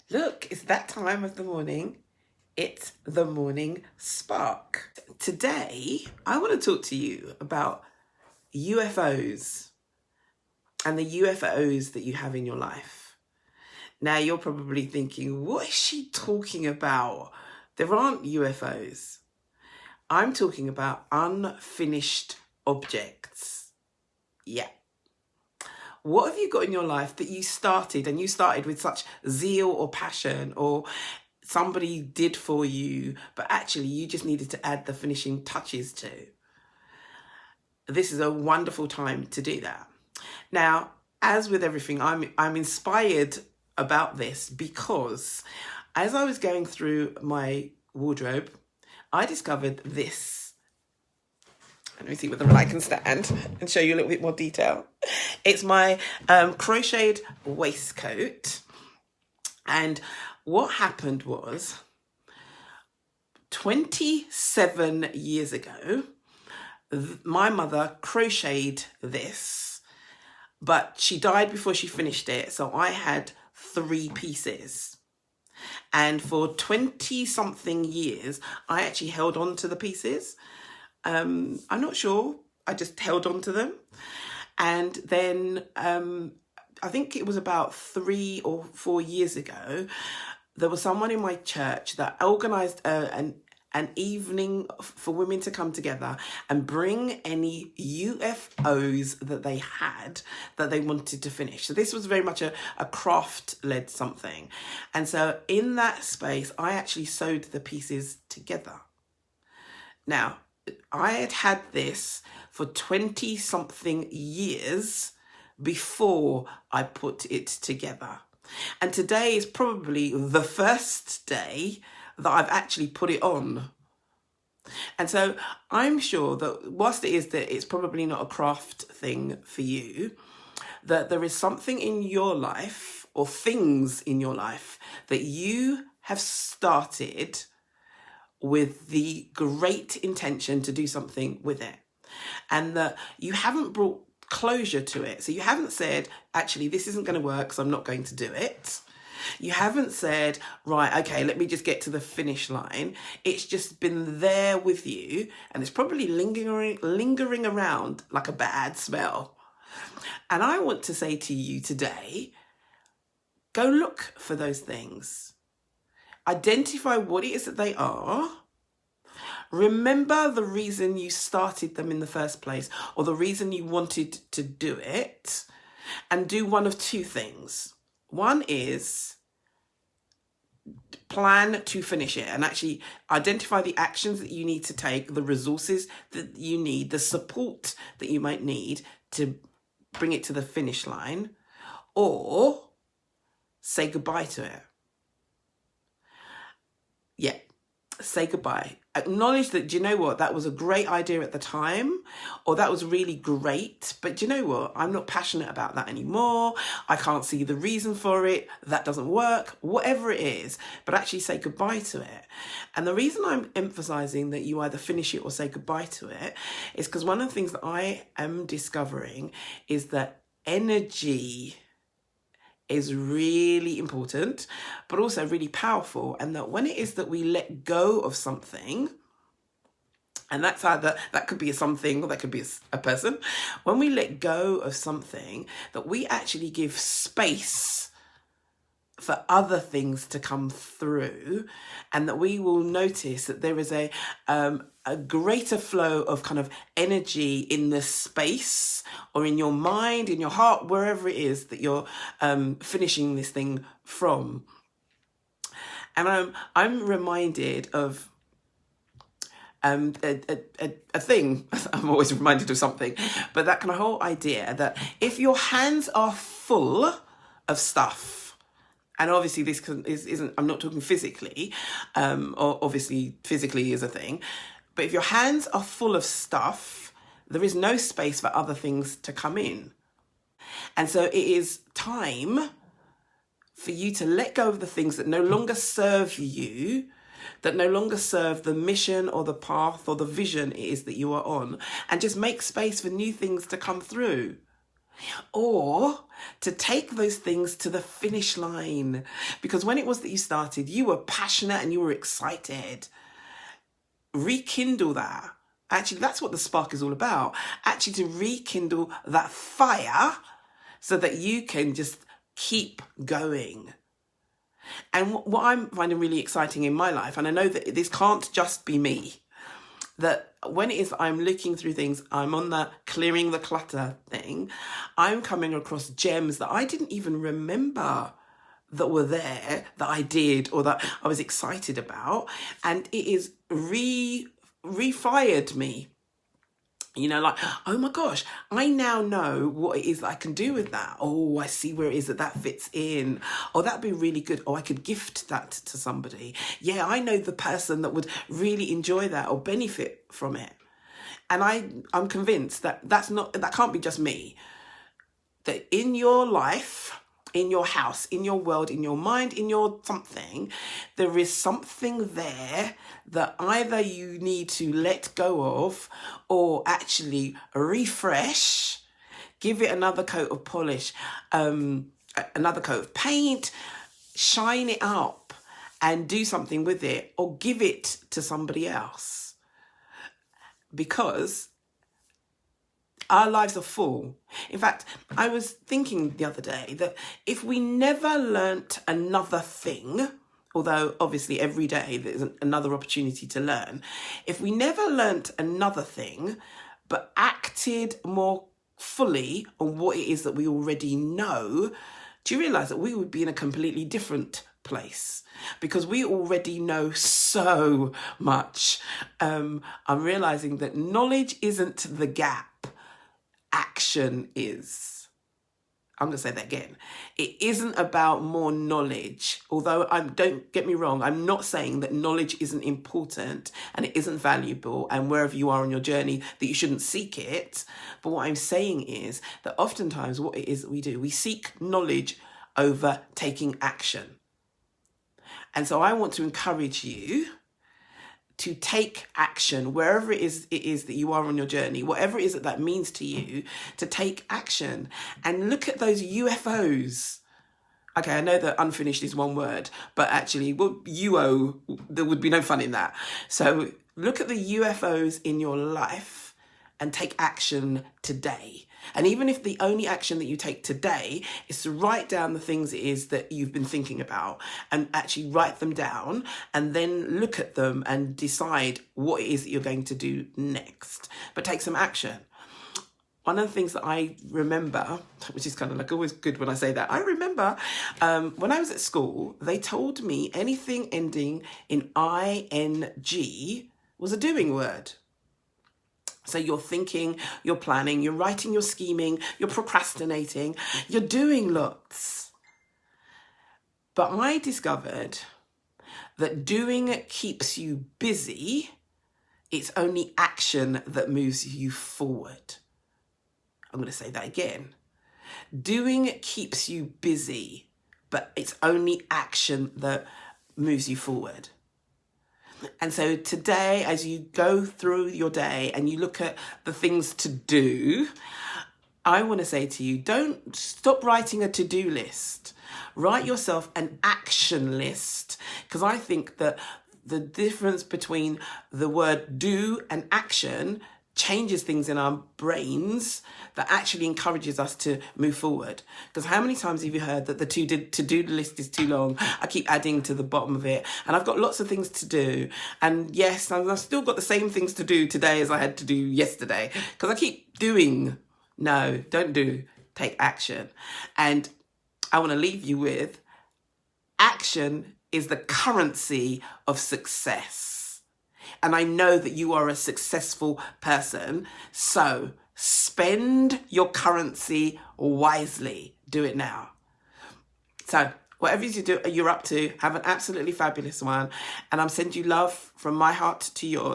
Look, it's that time of the morning. It's the morning spark. Today, I want to talk to you about UFOs and the UFOs that you have in your life. Now, you're probably thinking, what is she talking about? There aren't UFOs. I'm talking about unfinished objects. Yeah. What have you got in your life that you started with such zeal or passion, or somebody did for you, but actually you just needed to add the finishing touches to? This is a wonderful time to do that. Now, as with everything, I'm inspired about this because as I was going through my wardrobe, I discovered this. Let me see whether I can stand and show you a little bit more detail. It's my crocheted waistcoat. And what happened was 27 years ago, my mother crocheted this, but she died before she finished it. So I had 3 pieces. And for 20 something years, I actually held on to the pieces. I'm not sure. I just held on to them. And then I think it was about 3 or 4 years ago, there was someone in my church that organised an evening for women to come together and bring any UFOs that they had that they wanted to finish. So this was very much a craft-led something. And so in that space, I actually sewed the pieces together. Now, I had this for 20 something years before I put it together. And today is probably the first day that I've actually put it on. And so I'm sure that whilst it is that it's probably not a craft thing for you, that there is something in your life or things in your life that you have started with the great intention to do something with it, and that you haven't brought closure to it. So you haven't said, actually, this isn't going to work, so I'm not going to do it. You haven't said, right, okay, let me just get to the finish line. It's just been there with you, and it's probably lingering around like a bad smell. And I want to say to you today, go look for those things. Identify what it is that they are. Remember the reason you started them in the first place, or the reason you wanted to do it, and do one of 2 things. One is plan to finish it and actually identify the actions that you need to take, the resources that you need, the support that you might need to bring it to the finish line, or say goodbye to it. Yeah, say goodbye. Acknowledge that, do you know what, that was a great idea at the time, or that was really great, but do you know what, I'm not passionate about that anymore. I can't see the reason for it. That doesn't work, whatever it is, but actually say goodbye to it. And the reason I'm emphasizing that you either finish it or say goodbye to it is because one of the things that I am discovering is that energy is really important, but also really powerful. And that when it is that we let go of something, and that's either, that could be a something or that could be a person, when we let go of something, that we actually give space for other things to come through, and that we will notice that there is a greater flow of kind of energy in the space, or in your mind, in your heart, wherever it is that you're finishing this thing from. And I'm reminded of a thing. I'm always reminded of something, but that kind of whole idea that if your hands are full of stuff, and obviously this isn't, I'm not talking physically, or obviously physically is a thing, but if your hands are full of stuff, there is no space for other things to come in. And so it is time for you to let go of the things that no longer serve you, that no longer serve the mission or the path or the vision it is that you are on, and just make space for new things to come through. or to take those things to the finish line. Because when it was that you started, you were passionate and you were excited. Rekindle that. Actually, that's what the spark is all about. Actually, to rekindle that fire so that you can just keep going. And what I'm finding really exciting in my life, and I know that this can't just be me, that when it is I'm looking through things, I'm on the clearing the clutter thing, I'm coming across gems that I didn't even remember that were there, that I did, or that I was excited about. And it is refired me. You know, like, oh my gosh, I now know what it is that I can do with that. Oh, I see where it is that that fits in. Oh, that'd be really good. Oh, I could gift that to somebody. Yeah, I know the person that would really enjoy that or benefit from it. And I'm convinced that that can't be just me. That in your life, in your house, in your world, in your mind, in your something, there is something there that either you need to let go of or actually refresh, give it another coat of polish, another coat of paint, shine it up and do something with it or give it to somebody else. Because our lives are full. In fact, I was thinking the other day that if we never learnt another thing, although obviously every day there's another opportunity to learn, if we never learnt another thing, but acted more fully on what it is that we already know, do you realise that we would be in a completely different place? Because we already know so much. I'm realising that knowledge isn't the gap. Action is. I'm going to say that again. It isn't about more knowledge. Although don't get me wrong, I'm not saying that knowledge isn't important and it isn't valuable and wherever you are on your journey that you shouldn't seek it. But what I'm saying is that oftentimes what it is that we do, we seek knowledge over taking action. And so I want to encourage you to take action wherever it is that you are on your journey, whatever it is that means to you, to take action and look at those UFOs. Okay, I know that unfinished is one word, but actually, well, UO, there would be no fun in that. So look at the UFOs in your life and take action today. And even if the only action that you take today is to write down the things it is that you've been thinking about and actually write them down and then look at them and decide what it is that you're going to do next, but take some action. One of the things that I remember, which is kind of like always good when I say that, I remember when I was at school, they told me anything ending in ing was a doing word. So you're thinking, you're planning, you're writing, you're scheming, you're procrastinating, you're doing lots. But I discovered that doing keeps you busy. It's only action that moves you forward. I'm going to say that again. Doing keeps you busy, but it's only action that moves you forward. And so today, as you go through your day and you look at the things to do, I want to say to you, don't stop writing a to-do list. Write yourself an action list, because I think that the difference between the word do and action changes things in our brains that actually encourages us to move forward. Because how many times have you heard that the to-do list is too long? I keep adding to the bottom of it and I've got lots of things to do. And yes, I've still got the same things to do today as I had to do yesterday because I keep doing. No, don't do. Take action. And I want to leave you with action is the currency of success. And I know that you are a successful person. So spend your currency wisely. Do it now. So whatever you're up to, have an absolutely fabulous one. And I'm sending you love from my heart to yours.